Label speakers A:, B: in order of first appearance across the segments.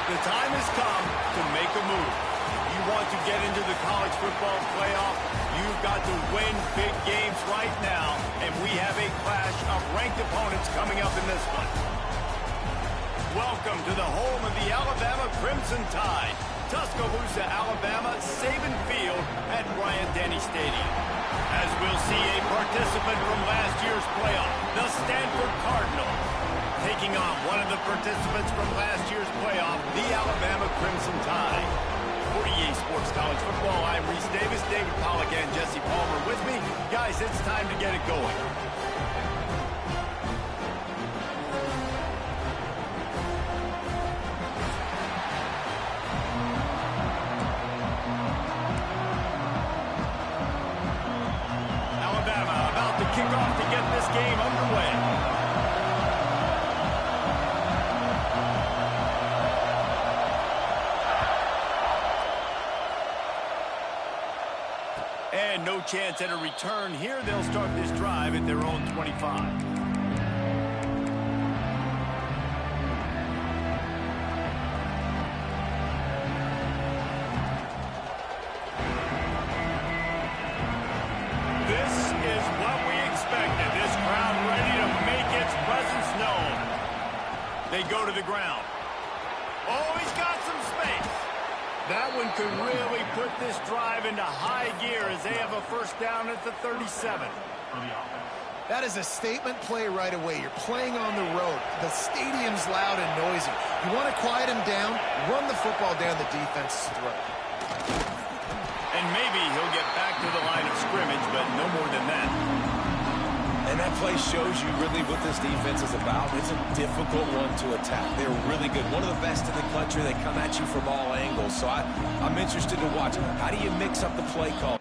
A: The time has come to make a move. If you want to get into the college football playoff, you've got to win big games right now, and we have a clash of ranked opponents coming up in this one. Welcome to the home of the Alabama Crimson Tide, Tuscaloosa, Alabama, Saban Field at Bryant-Denny Stadium. As we'll see a participant from last year's playoff, the Stanford Cardinals, taking on one of the participants from last year's playoff, the Alabama Crimson Tide. For EA Sports College Football, I'm Reese Davis, David Pollack, and Jesse Palmer with me. Guys, it's time to get it going. Alabama about to kick off to get this game underway. And no chance at a return here. They'll start this drive at their own 25. This is what we expected. This crowd ready to make its presence known. They go to the ground. Oh, he's got some space. That one could really put this drive into high gear as they have a first down at the 37.
B: That is a statement play right away. You're playing on the road. The stadium's loud and noisy. You want to quiet him down, run the football down the defense's throat.
A: And maybe he'll get back to the line of scrimmage, but no more than that.
C: And that play shows you really what this defense is about. It's a difficult one to attack. They're really good. One of the best in the country. They come at you from all angles. So I'm interested to watch. How do you mix up the play call?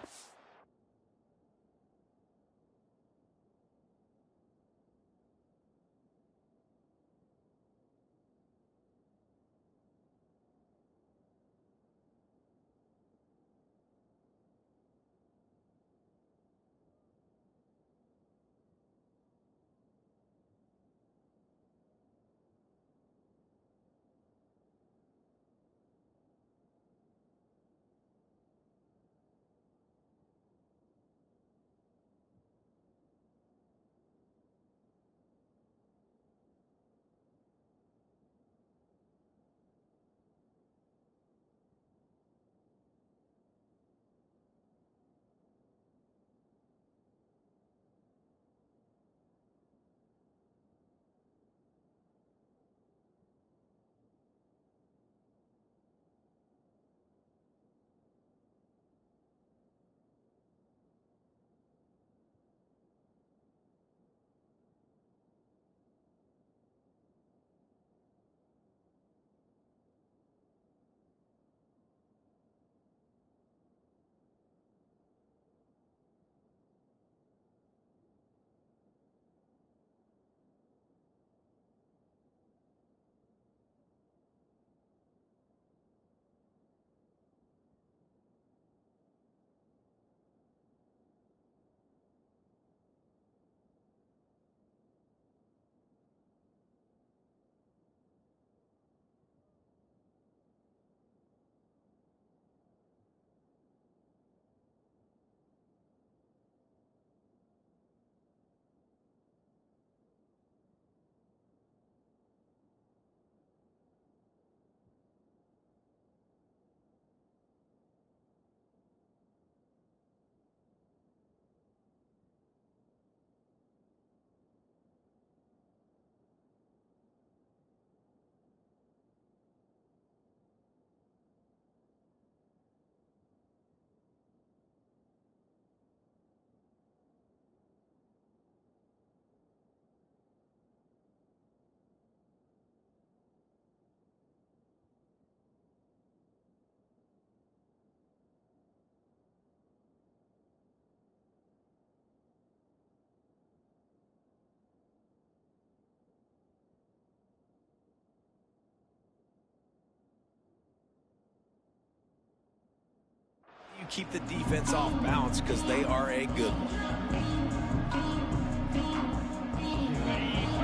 C: You keep the defense off balance because they are a good one.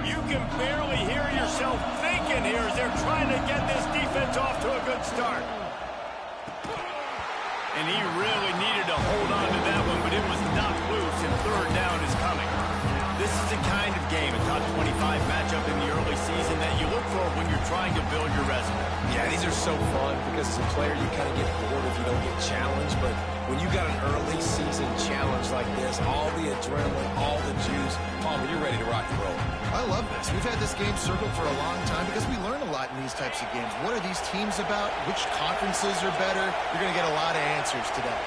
A: You can barely hear yourself thinking here as they're trying to get this defense off to a good start. And he really needed to hold on to that one, but it was knocked loose, and third down is coming. This is the kind of game, a top 25 matchup in the early season, that you look for when you're trying to build your resume.
C: Yeah, these are so fun because as a player, you kind of get bored if you don't get challenged. But when you got an early season challenge like this, all the adrenaline, all the juice, Palmer, you're ready to rock and roll.
B: I love this. We've had this game circled for a long time because we learn a lot in these types of games. What are these teams about? Which conferences are better? You're going to get a lot of answers today.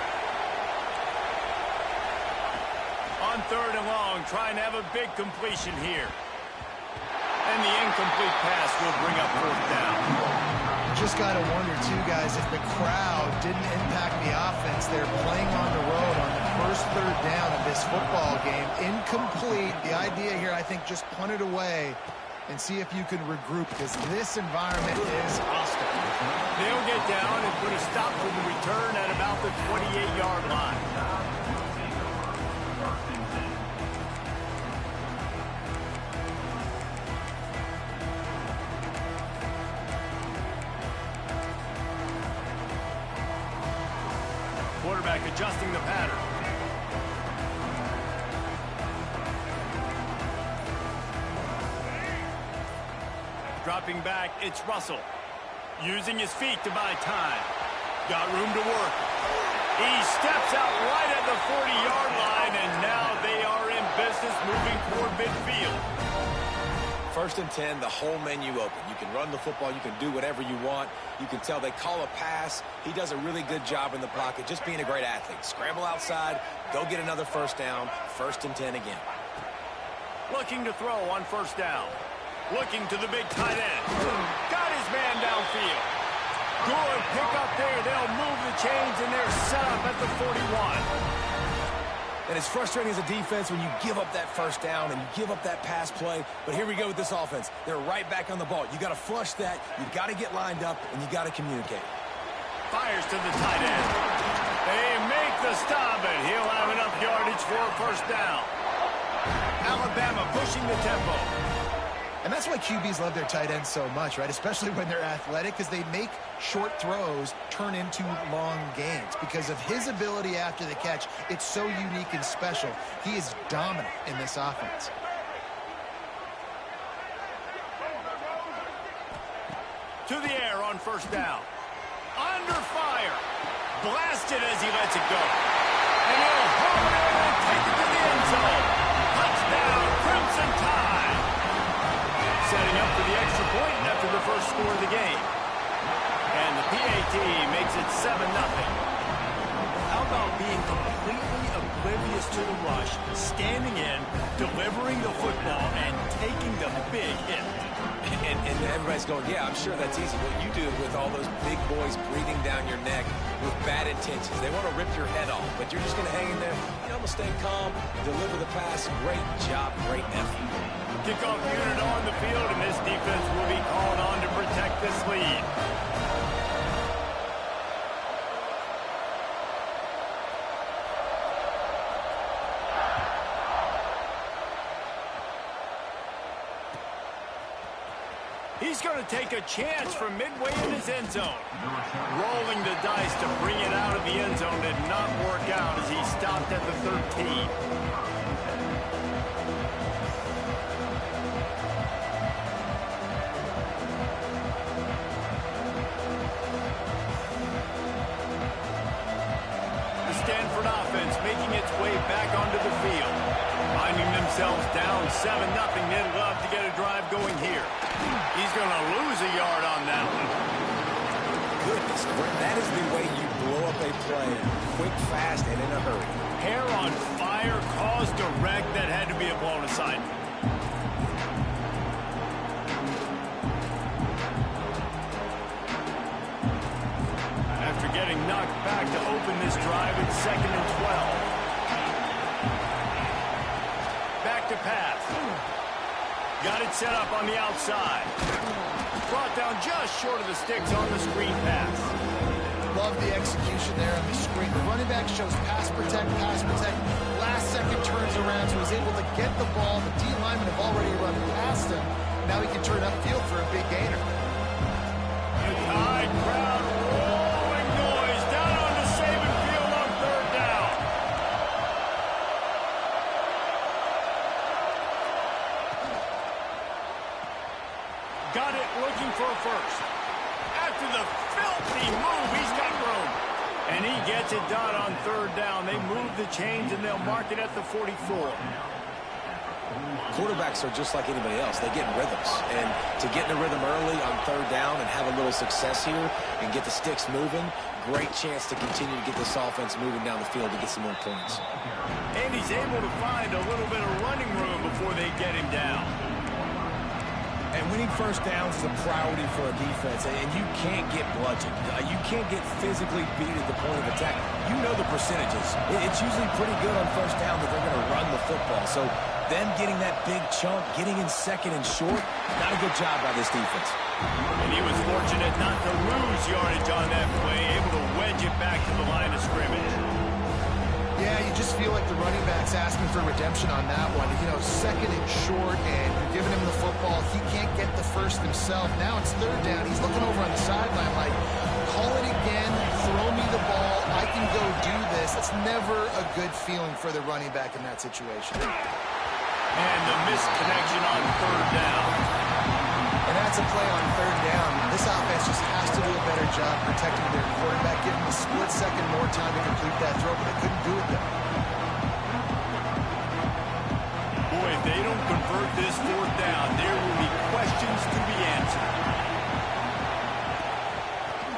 A: On third and long, trying to have a big completion here. And the incomplete pass will bring up fourth down.
B: Just got to wonder, too, guys, if the crowd didn't impact the offense. They're playing on the road on the first third down of this football game. Incomplete. The idea here, I think, just punt it away and see if you can regroup, because this environment is hostile.
A: They'll get down and put a stop to the return at about the 28-yard line. Quarterback adjusting the pattern. Dropping back, it's Russell. Using his feet to buy time. Got room to work. He steps out right at the 40-yard line, and now they are in business moving toward midfield.
C: First and 10, the whole menu open. You can run the football. You can do whatever you want. You can tell they call a pass. He does a really good job in the pocket, just being a great athlete. Scramble outside, go get another first down. First and 10 again.
A: Looking to throw on first down. Looking to the big tight end. Got his man downfield. Good pick up there. They'll move the chains, and they're set up at the 41.
C: And it's frustrating as a defense when you give up that first down and you give up that pass play. But here we go with this offense. They're right back on the ball. You got to flush that. You got to get lined up, and you got to communicate.
A: Fires to the tight end. They make the stop, and he'll have enough yardage for a first down. Alabama pushing the tempo.
B: And that's why QBs love their tight ends so much, right? Especially when they're athletic, because they make short throws turn into long gains. Because of his ability after the catch, it's so unique and special. He is dominant in this offense.
A: To the air on first down. Under fire. Blasted as he lets it go. And he'll hold it and take it to the end zone. Touchdown, Crimson Tide. Setting up for the extra point after the first score of the game. And the PAT makes it 7-0. How about being completely oblivious to the rush, standing in, delivering the football, and taking the big hit?
C: And everybody's going, yeah, I'm sure that's easy. What you do with all those big boys breathing down your neck with bad intentions. They want to rip your head off, but you're just going to hang in there. You know, I'm going to stay calm, deliver the pass. Great job, great effort.
A: Kickoff unit on the field, and this defense will be called on to protect this lead. He's going to take a chance from midway in his end zone. Rolling the dice to bring it out of the end zone did not work out as he stopped at the 13. The Stanford offense making its way back onto the field. Finding themselves down 7-0. They'd love to get a drive going here. He's going to lose a yard on that one.
C: Goodness, that is the way you blow up a play. Quick, fast, and in a hurry.
A: Hair on fire, caused a wreck that had to be a blown assignment. After getting knocked back to open this drive, it's 2nd and 12. Back to pass. Got it set up on the outside. Brought down just short of the sticks on the screen pass.
B: Love the execution there on the screen. The running back shows pass protect, pass protect. Last second turns around, so he's able to get the ball. The D linemen have already run past him. Now he can turn upfield for a big gainer.
A: The high crowd rolling noise down on the Saban field on third down. Got it, looking for a first. After the filthy move, he's got room. And he gets it done on third down. They move the chains, and they'll mark it at the 44.
C: Quarterbacks are just like anybody else. They get in rhythms. And to get in a rhythm early on third down and have a little success here and get the sticks moving, great chance to continue to get this offense moving down the field to get some more points.
A: And he's able to find a little bit of running room before they get him down.
C: And winning first downs is a priority for a defense, and you can't get bludgeoned. You can't get physically beat at the point of attack. You know the percentages. It's usually pretty good on first down that they're going to run the football. So them getting that big chunk, getting in second and short, not a good job by this defense.
A: And he was fortunate not to lose yardage on that play, able to wedge it back to the line of scrimmage.
B: Yeah, you just feel like the running back's asking for redemption on that one. You know, second and short, and you're giving him the football. He can't get the first himself. Now it's third down. He's looking over on the sideline like, call it again, throw me the ball, I can go do this. It's never a good feeling for the running back in that situation.
A: And the missed connection on third down.
B: And that's a play on third down. This offense just has to do a better job protecting their quarterback, give him a split second more time to complete that throw, but they couldn't do it there.
A: Boy, if they don't convert this fourth down, there will be questions to be answered.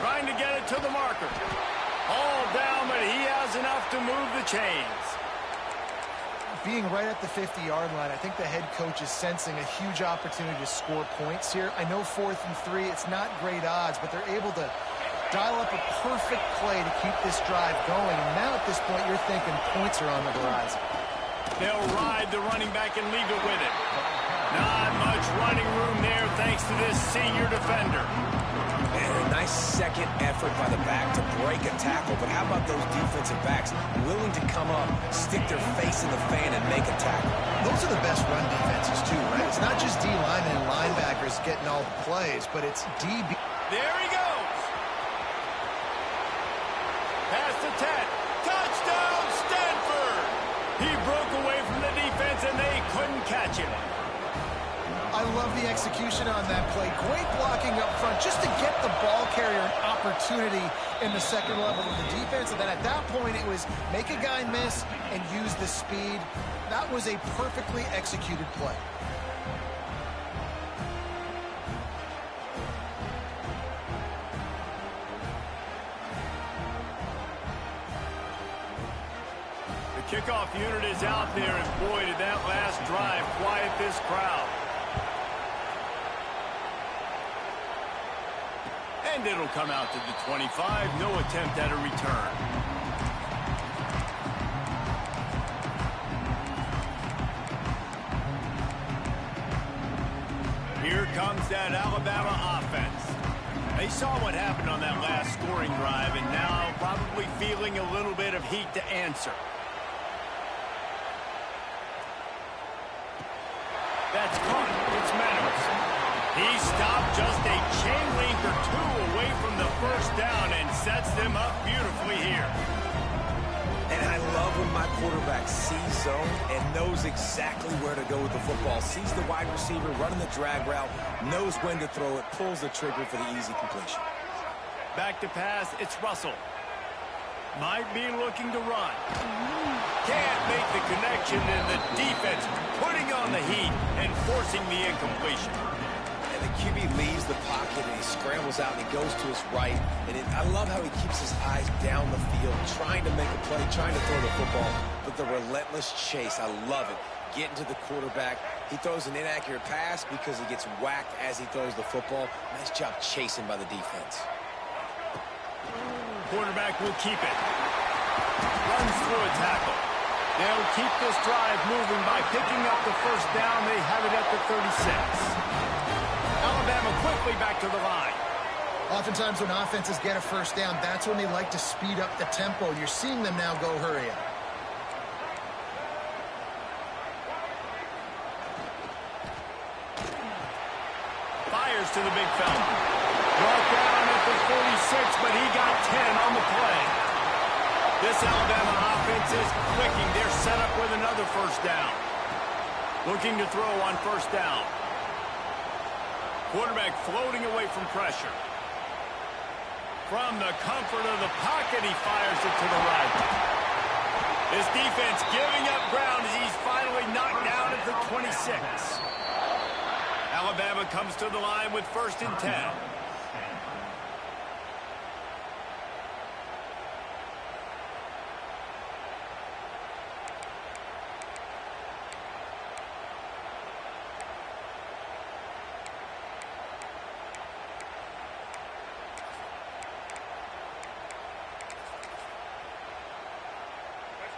A: Trying to get it to the marker. All down, but he has enough to move the chains.
B: Being right at the 50-yard line, I think the head coach is sensing a huge opportunity to score points here. I know 4th and 3, it's not great odds, but they're able to dial up a perfect play to keep this drive going. And now at this point, you're thinking points are on the horizon.
A: They'll ride the running back and leave it with it. Not much running room there thanks to this senior defender.
C: And a nice second effort by the back to break a tackle. But how about those defensive backs willing to come up, stick their face in the fan, and make a tackle?
B: Those are the best run defenses, too, right? It's not just D-linemen and linebackers getting all the plays, but it's DB.
A: There he goes. Pass to 10. Touchdown, Stanford. He broke away from the defense, and they couldn't catch him.
B: I love the execution on that play. Great blocking up front just to get the ball carrier an opportunity in the second level of the defense. And then at that point, it was make a guy miss and use the speed. That was a perfectly executed play.
A: The kickoff unit is out there, and boy, did that last drive quiet this crowd. And it'll come out to the 25. No attempt at a return. Here comes that Alabama offense. They saw what happened on that last scoring drive, and now probably feeling a little bit of heat to answer. That's caught. It's Meadows. He stopped just a chain link or two away from the first down and sets them up beautifully here.
C: And I love when my quarterback sees zone and knows exactly where to go with the football. Sees the wide receiver running the drag route, knows when to throw it, pulls the trigger for the easy completion.
A: Back to pass, it's Russell. Might be looking to run. Can't make the connection, and the defense putting on the heat and forcing the incompletion.
C: And the QB leaves the pocket, and he scrambles out, and he goes to his right. And I love how he keeps his eyes down the field, trying to make a play, trying to throw the football. But the relentless chase, I love it. Getting to the quarterback. He throws an inaccurate pass because he gets whacked as he throws the football. Nice job chasing by the defense.
A: Quarterback will keep it. Runs through a tackle. They'll keep this drive moving by picking up the first down. They have it at the 36. Alabama quickly back to the line.
B: Oftentimes when offenses get a first down, that's when they like to speed up the tempo. You're seeing them now go hurry up.
A: Fires to the big fella. Brought down at the 46, but he got 10 on the play. This Alabama offense is clicking. They're set up with another first down. Looking to throw on first down. Quarterback floating away from pressure. From the comfort of the pocket, he fires it to the right. His defense giving up ground as he's finally knocked down at the 26. Alabama comes to the line with 1st and 10.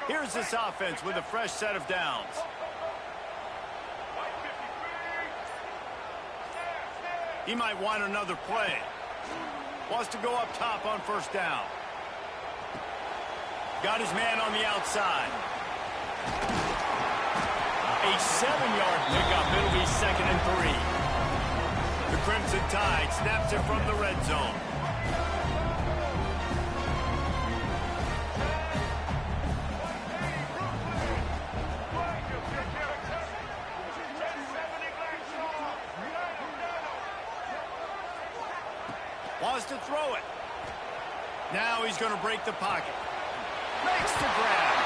A: Here's this offense with a fresh set of downs. He might want another play. Wants to go up top on first down. Got his man on the outside. A 7-yard pickup. It'll be 2nd and 3. The Crimson Tide snaps it from the red zone. Wants to throw it. Now he's going to break the pocket. Makes the grab.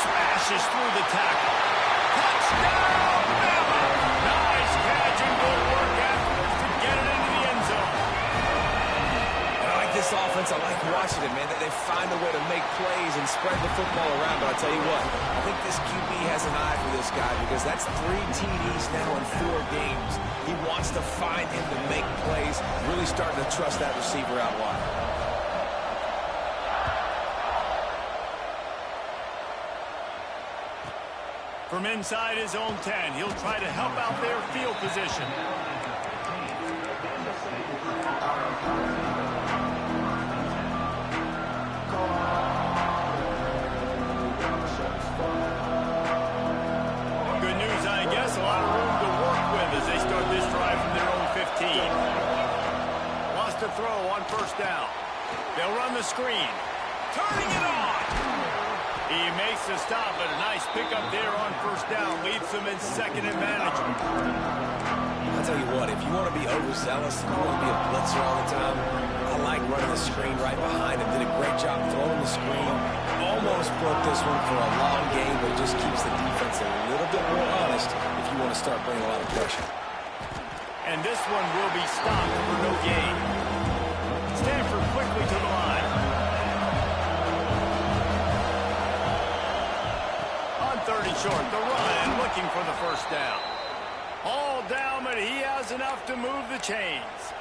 A: Smashes through the tackle. Touchdown, Bama! Nice catch and good work afterwards to get it into the end zone.
C: And I like this offense. I like watching it, man. They find a way to make plays and spread the football around. But I'll tell you what, I think this QB has an eye for this guy because that's 3 TDs now in 4 games. He wants to find him to make plays, really starting to trust that receiver out wide.
A: From inside his own 10, he'll try to help out their field position. Good news, I guess. A lot of room to work with as they start this drive from their own 15. Wants to throw on first down. They'll run the screen. Turning it on. He makes the stop, but a nice pickup there on first down. Leads them in 2nd and manageable.
C: I'll tell you what, if you want to be overzealous and you want to be a blitzer all the time, I like running the screen right behind him. Did a great job throwing the screen. Almost broke this one for a long game, but it just keeps the defense a little bit more honest if you want to start bringing a lot of pressure.
A: And this one will be stopped for no gain. Stanford quickly to the line. On 30 short, the run looking for the first down. All down, but he has enough to move the chains.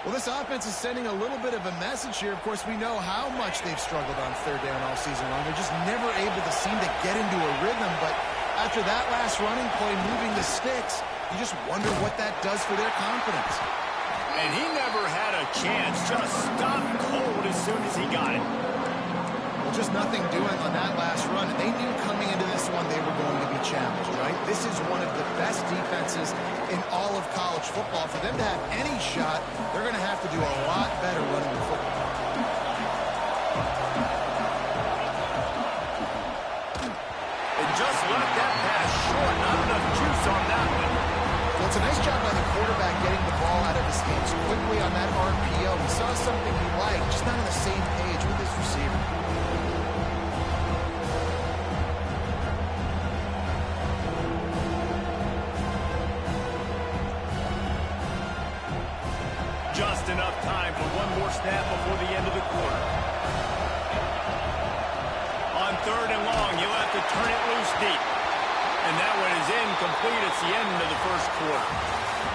B: Well, this offense is sending a little bit of a message here. Of course, we know how much they've struggled on 3rd down all season long. They're just never able to seem to get into a rhythm. But after that last running play, moving the sticks, you just wonder what that does for their confidence.
A: And he never had a chance. Just stopped cold as soon as he got it.
B: Well, just nothing doing on that last run. And they knew coming into this one they were going to be challenged, right? This is one of the best defenses in all of college football. For them to have any shot, they're going to have to do a lot better running the football.
A: And just left that pass short. Not enough juice on that one.
B: Well, it's a nice job by the quarterback getting the ball out of his hands quickly on that RPO. He saw something he liked, just not on the same page with his receiver.
A: Just enough time for one more snap before the end of the quarter. On 3rd and long, he'll have to turn it loose deep. And that one is incomplete. It's the end of the first quarter.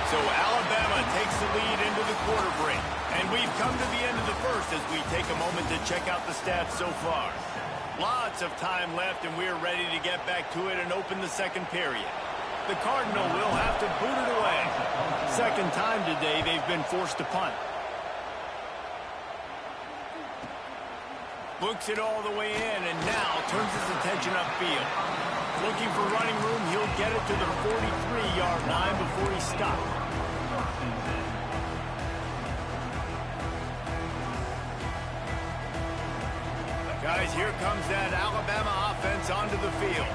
A: So Alabama takes the lead into the quarter break. And we've come to the end of the first as we take a moment to check out the stats so far. Lots of time left, and we're ready to get back to it and open the 2nd period. The Cardinal will have to boot it away. 2nd time today they've been forced to punt. Looks it all the way in, and now turns his attention upfield. Looking for running room, he'll get it to the 43-yard line before he stops. Guys, here comes that Alabama offense onto the field.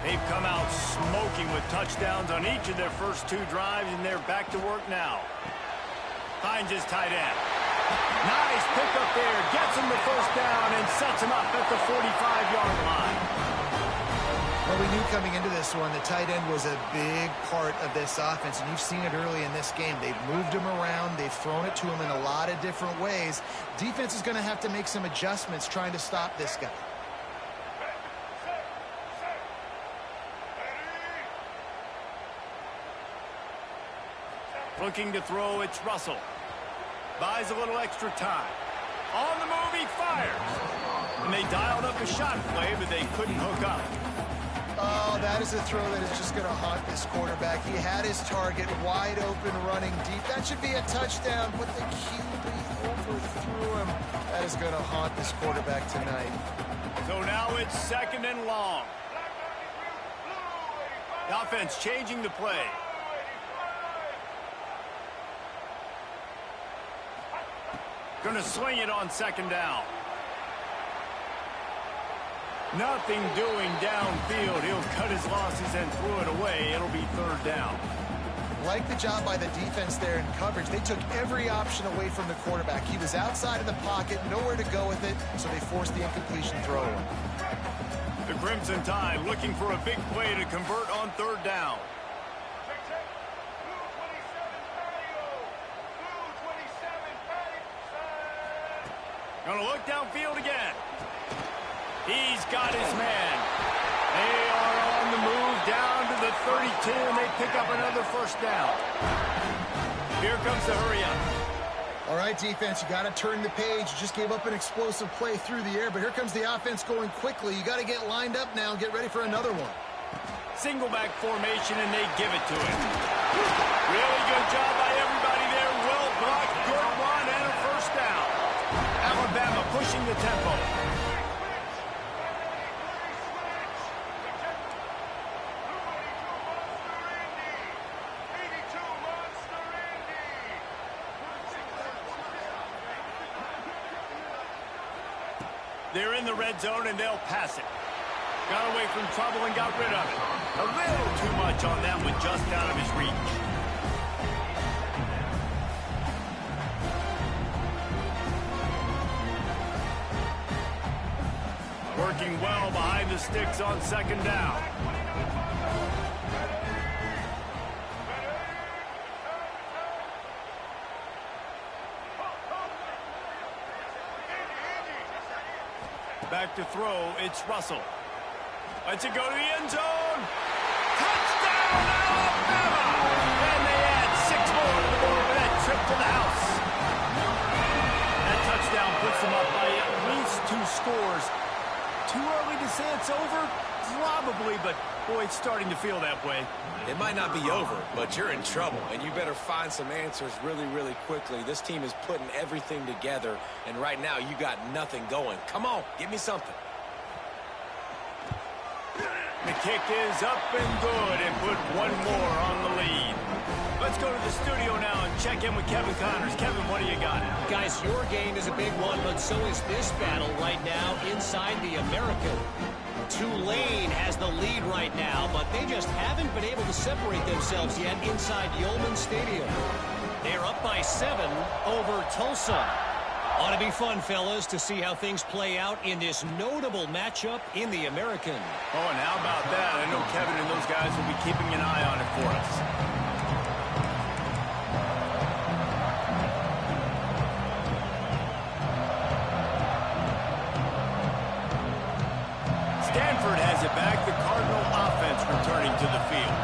A: They've come out smoking with touchdowns on each of their first 2 drives, and they're back to work now. Finds his tight end. Nice pickup there. Gets him the first down and sets him up at the 45-yard line.
B: Well, we knew coming into this one the tight end was a big part of this offense, and you've seen it early in this game. They've moved him around. They've thrown it to him in a lot of different ways. Defense is going to have to make some adjustments trying to stop this guy.
A: Looking to throw, it's Russell. Buys a little extra time. On the move, he fires. And they dialed up a shot play, but they couldn't hook up.
B: Oh, that is a throw that is just going to haunt this quarterback. He had his target wide open running deep. That should be a touchdown, but the QB overthrew him. That is going to haunt this quarterback tonight.
A: So now it's 2nd and long. The offense changing the play. Going to swing it on 2nd down. Nothing doing downfield. He'll cut his losses and throw it away. It'll be 3rd down.
B: Like the job by the defense there in coverage. They took every option away from the quarterback. He was outside of the pocket, nowhere to go with it, so they forced the incompletion throw.
A: The Crimson Tide looking for a big play to convert on 3rd down. Gonna look downfield again. He's got his man. They are on the move down to the 32, and they pick up another 1st down. Here comes the hurry up.
B: All right, defense, you got to turn the page. You just gave up an explosive play through the air, but here comes the offense going quickly. You got to get lined up now and get ready for another one.
A: Single back formation, and they give it to him. Really good job by everybody there. Well blocked, good run, and a 1st down. Alabama pushing the tempo. They're in the red zone, and they'll pass it. Got away from trouble and got rid of it. A little too much on that one, just out of his reach. Working well behind the sticks on 2nd down. Back to throw, it's Russell. Lets it go to the end zone. Touchdown, Alabama! And they add 6 more to the board with that trip to the house. That touchdown puts them up by at least 2 scores. Too early to say it's over? Probably, but boy, it's starting to feel that way.
C: It might not be over, but you're in trouble, and you better find some answers really, really quickly. This team is putting everything together, and right now you got nothing going. Come on, give me something.
A: The kick is up and good, and put 1 more on the lead. Let's go to the studio now and check in with Kevin Connors. Kevin, what do you got?
D: Guys, your game is a big one, but so is this battle right now inside the American. Tulane has the lead right now, but they just haven't been able to separate themselves yet inside Yulman Stadium. They're up by 7 over Tulsa. Ought to be fun, fellas, to see how things play out in this notable matchup in the American.
A: Oh, and how about that? I know Kevin and those guys will be keeping an eye on it for us. Stanford has it back. The Cardinal offense returning to the field.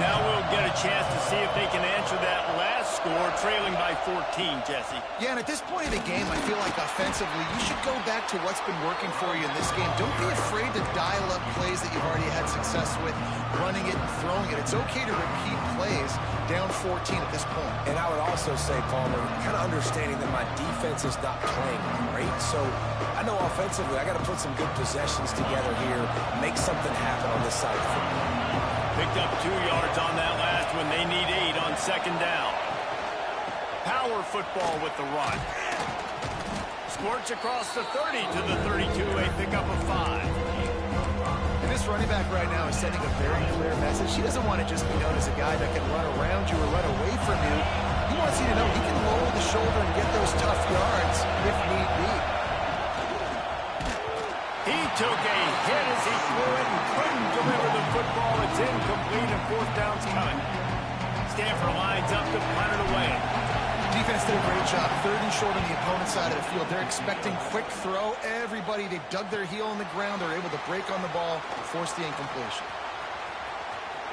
A: Now we'll get a chance to see if they can answer that last score, trailing by 14, Jesse.
B: Yeah, and at this point of the game, I feel like offensively, you should go back to what's been working for you in this game. Don't be afraid to dial up plays that you've already had success with, running it and throwing it. It's okay to repeat plays down 14 at this point.
C: And I would also say, Palmer, kind of understanding that my defense is not playing great. So I know offensively I got to put some good possessions together here, make something happen on this side of the football.
A: Picked up 2 yards on that last one. They need 8 on second down. Power football with the run. Squirts across the 30 to the 32, a pickup of 5.
B: And this running back right now is sending a very clear message. He doesn't want to just be known as a guy that can run around you or run away from you. He wants you to know he can lower the shoulder and get those tough yards if need be.
A: He took a hit as he threw it and couldn't deliver the football. It's incomplete and 4th down's coming. Stanford lines up to punt it away.
B: Defense did a great job. 3rd and short on the opponent's side of the field. They're expecting quick throw. Everybody, they dug their heel on the ground. They're able to break on the ball, force the incompletion.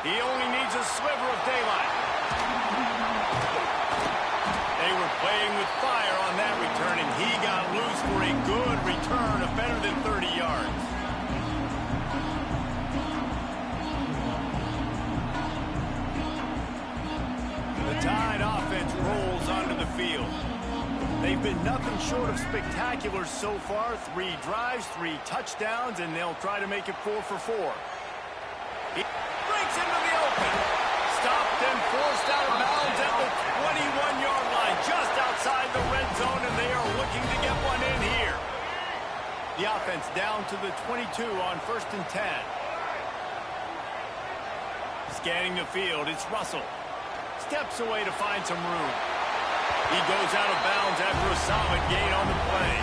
A: He only needs a sliver of daylight. They were playing with fire on that return, and he got loose for a good return of better than 30 yards. The Tide offense rolls onto the field. They've been nothing short of spectacular so far. 3 drives, 3 touchdowns, and they'll try to make it 4 for 4. He breaks into the open. Stopped and forced out of bounds at the 21-yard line, just outside the red zone, and they are looking to get one in here. The offense down to the 22 on 1st and 10. Scanning the field, it's Russell. Steps away to find some room. He goes out of bounds after a solid gain on the play.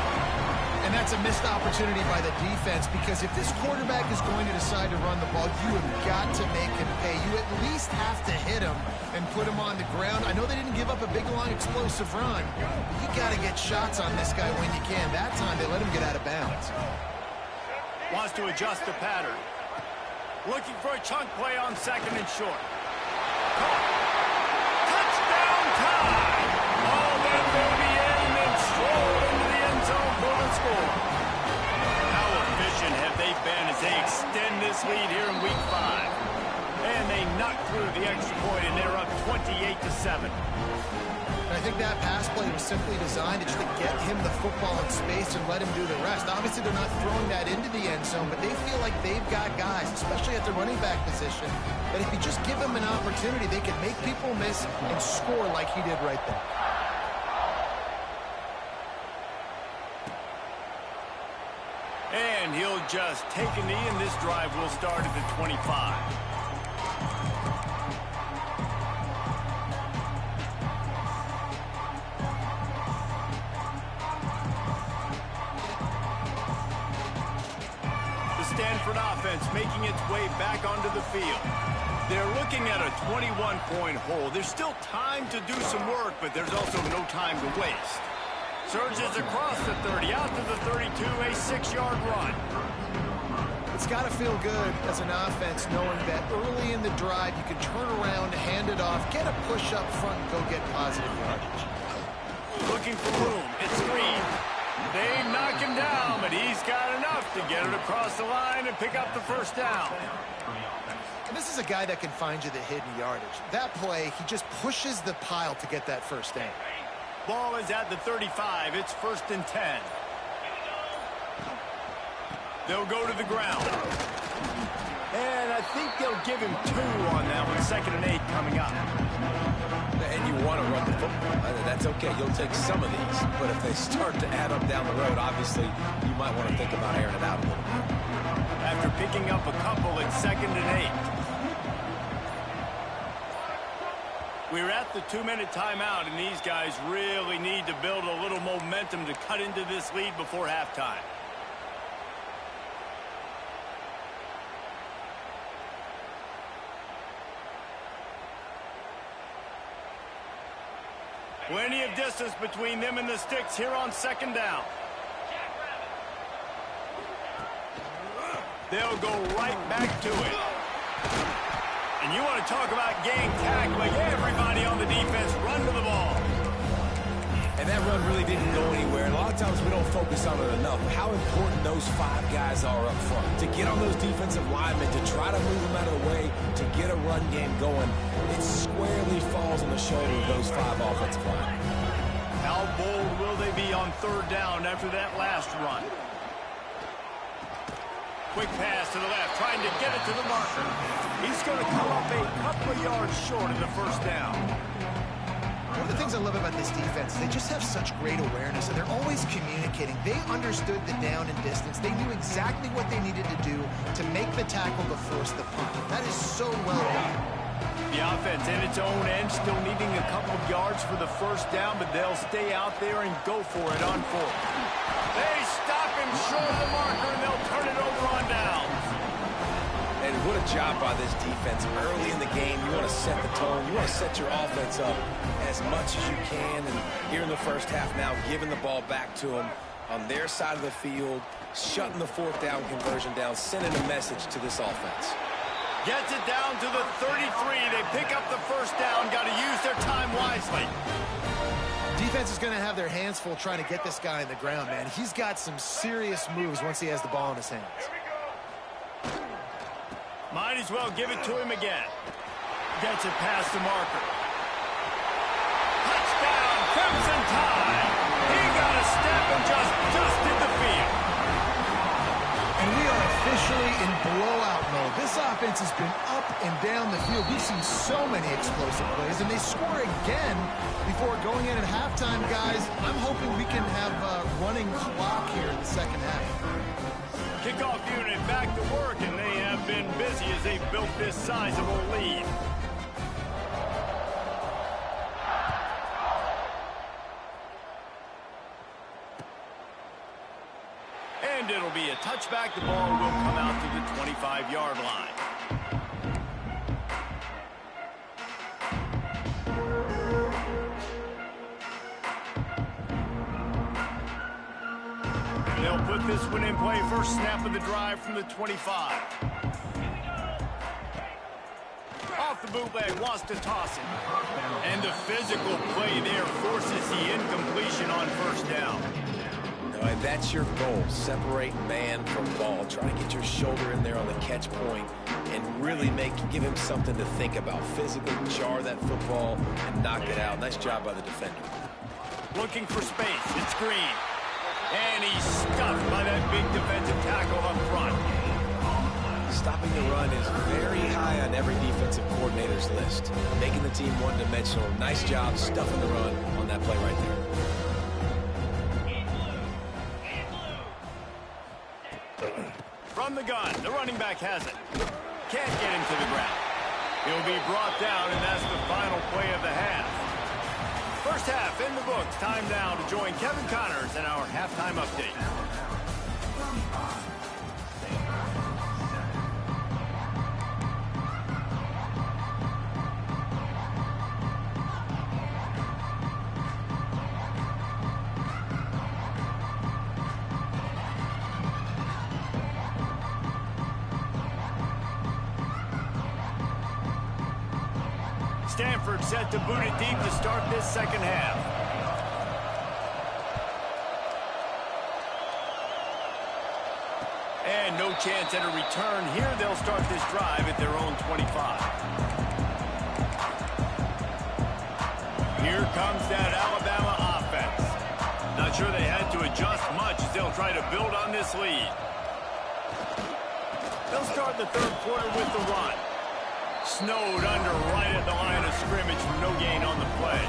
B: And that's a missed opportunity by the defense, because if this quarterback is going to decide to run the ball, you have got to make him pay. You at least have to hit him and put him on the ground. I know they didn't give up a big, long, explosive run, but you got to get shots on this guy when you can. That time, they let him get out of bounds.
A: Wants to adjust the pattern. Looking for a chunk play on 2nd and short. Touchdown time! Oh, then they'll be in and stroll into the end zone for the score. How efficient have they been as they extend this lead here in Week 5? And they knock through the extra point, and they're up 28-7.
B: And I think that pass play was simply designed to just get him the football in space and let him do the rest. Obviously, they're not throwing that into the end zone, but they feel like they've got guys, especially at the running back position, that if you just give them an opportunity, they can make people miss and score like he did right there.
A: And he'll just take a knee, and this drive will start at the 25. Stanford offense making its way back onto the field. They're looking at a 21-point hole. There's still time to do some work, but there's also no time to waste. Surges across the 30, out to the 32, a 6-yard run.
B: It's got to feel good as an offense knowing that early in the drive you can turn around, hand it off, get a push up front, and go get positive yardage.
A: Looking for room. It's Green. They knock him down, but he's got enough to get it across the line and pick up the 1st down.
B: And this is a guy that can find you the hidden yardage. That play, he just pushes the pile to get that 1st down.
A: Ball is at the 35. It's 1st and 10. They'll go to the ground. And I think they'll give him 2 on that one. 2nd and 8 coming up.
C: And you want to run the football. That's okay. You'll take some of these. But if they start to add up down the road, obviously, you might want to think about airing it out a little bit.
A: After picking up a couple, it's 2nd and 8. We're at the 2-minute timeout, and these guys really need to build a little momentum to cut into this lead before halftime. Plenty of distance between them and the sticks here on 2nd down. They'll go right back to it. And you want to talk about gang tackling. Everybody on the defense run to the ball.
C: And that run really didn't go anywhere. And a lot of times we don't focus on it enough. How important those 5 guys are up front. To get on those defensive linemen, to try to move them out of the way, to get a run game going, it squarely falls on the shoulder of those 5 offensive linemen.
A: How bold will they be on 3rd down after that last run? Quick pass to the left, trying to get it to the marker. He's going to come up a couple of yards short of the 1st down.
B: One of the things I love about this defense, they just have such great awareness, and they're always communicating. They understood the down and distance. They knew exactly what they needed to do to make the tackle to force the punt. That is so well done.
A: The offense in its own end, still needing a couple of yards for the 1st down, but they'll stay out there and go for it on 4th. They stop him short of the marker, and they'll turn it over on downs.
C: And what a job by this defense. Early in the game, you want to set the tone. You want to set your offense up as much as you can. And here in the 1st half now, giving the ball back to them on their side of the field, shutting the 4th down conversion down, sending a message to this offense.
A: Gets it down to the 33. They pick up the 1st down. Got to use their time wisely.
B: Defense is going to have their hands full trying to get this guy in the ground, man. He's got some serious moves once he has the ball in his hands.
A: Might as well give it to him again. Gets it past the marker. Touchdown, Crimson Tide. He got a step and just dusted the field.
B: And we are officially in blowout mode. This offense has been up and down the field. We've seen so many explosive plays, and they score again before going in at halftime, guys. I'm hoping we can have a running clock here in the 2nd half.
A: Kickoff unit back to work, and they have been busy as they've built this sizable lead. And it'll be a touchback. The ball will come out to the 25-yard line. They'll put this one in play. First snap of the drive from the 25. Off the bootleg, wants to toss it. And the physical play there forces the incompletion on 1st down.
C: And that's your goal. Separate man from ball. Try to get your shoulder in there on the catch point and really give him something to think about. Physically jar that football and knock it out. Nice job by the defender.
A: Looking for space. It's Green. And he's stuffed by that big defensive tackle up front.
C: Stopping the run is very high on every defensive coordinator's list. Making the team one-dimensional. Nice job stuffing the run on that play right there.
A: From the gun, the running back has it. Can't get him to the ground. He'll be brought down, and that's the final play of the half. 1st half in the books. Time now to join Kevin Connors in our halftime update. Stanford set to boot it deep to start this 2nd half. And no chance at a return here. They'll start this drive at their own 25. Here comes that Alabama offense. Not sure they had to adjust much as they'll try to build on this lead. They'll start the 3rd quarter with the run. Snowed under right at the line of scrimmage from no gain on the play.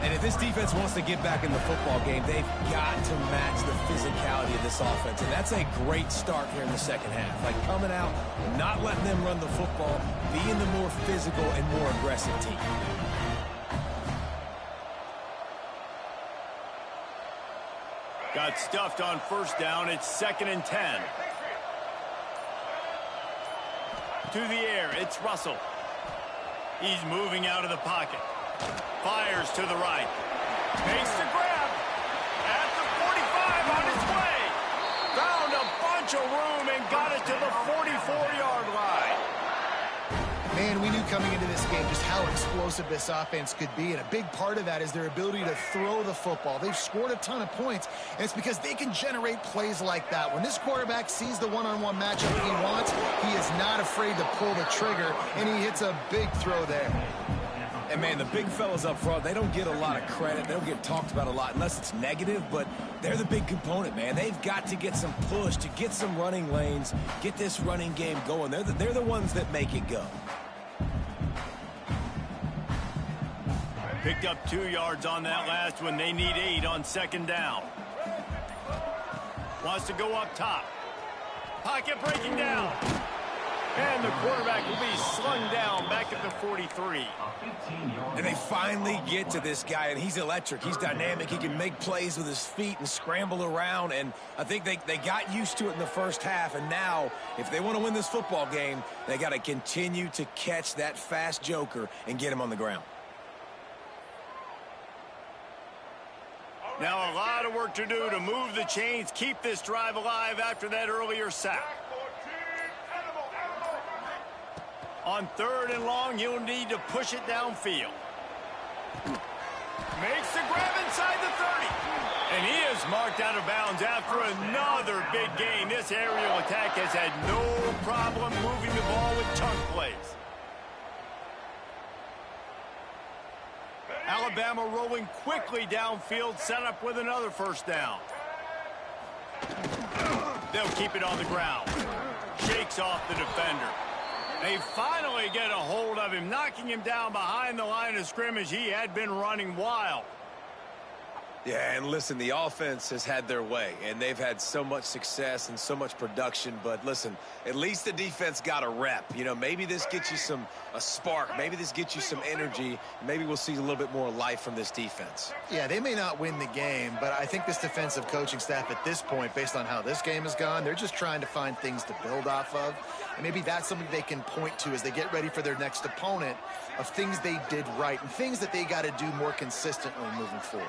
C: And if this defense wants to get back in the football game, they've got to match the physicality of this offense. And that's a great start here in the 2nd half. Like coming out, not letting them run the football, being the more physical and more aggressive team.
A: Got stuffed on 1st down. It's 2nd and 10. To the air, it's Russell. He's moving out of the pocket. Fires to the right. Makes the grab. At the 45 on his way. Found a bunch of room and got it to the 44-yard line.
B: Man, we knew coming into this game just how explosive this offense could be, and a big part of that is their ability to throw the football. They've scored a ton of points, and it's because they can generate plays like that. When this quarterback sees the one-on-one matchup he wants, he is not afraid to pull the trigger, and he hits a big throw there.
C: And, man, the big fellas up front, they don't get a lot of credit. They don't get talked about a lot unless it's negative, but they're the big component, man. They've got to get some push, to get some running lanes, get this running game going. They're the ones that make it go.
A: Picked up 2 yards on that last one. They need 8 on second down. Wants to go up top. Pocket breaking down. And the quarterback will be slung down back at the 43.
C: And they finally get to this guy, and he's electric. He's dynamic. He can make plays with his feet and scramble around, and I think they got used to it in the first half, and now if they want to win this football game, they got to continue to catch that fast joker and get him on the ground.
A: Now a lot of work to do to move the chains, keep this drive alive after that earlier sack. On 3rd and long, you'll need to push it downfield. Makes the grab inside the 30. And he is marked out of bounds after another big gain. This aerial attack has had no problem moving the ball with chunk plays. Alabama rolling quickly downfield, set up with another first down. They'll keep it on the ground. Shakes off the defender. They finally get a hold of him, knocking him down behind the line of scrimmage. He had been running wild.
C: Yeah, and listen, the offense has had their way, and they've had so much success and so much production. But listen, at least the defense got a rep. You know, maybe this gets you a spark. Maybe this gets you some energy. Maybe we'll see a little bit more life from this defense.
B: Yeah, they may not win the game, but I think this defensive coaching staff at this point, based on how this game has gone, they're just trying to find things to build off of. And maybe that's something they can point to as they get ready for their next opponent, of things they did right and things that they got to do more consistently moving forward.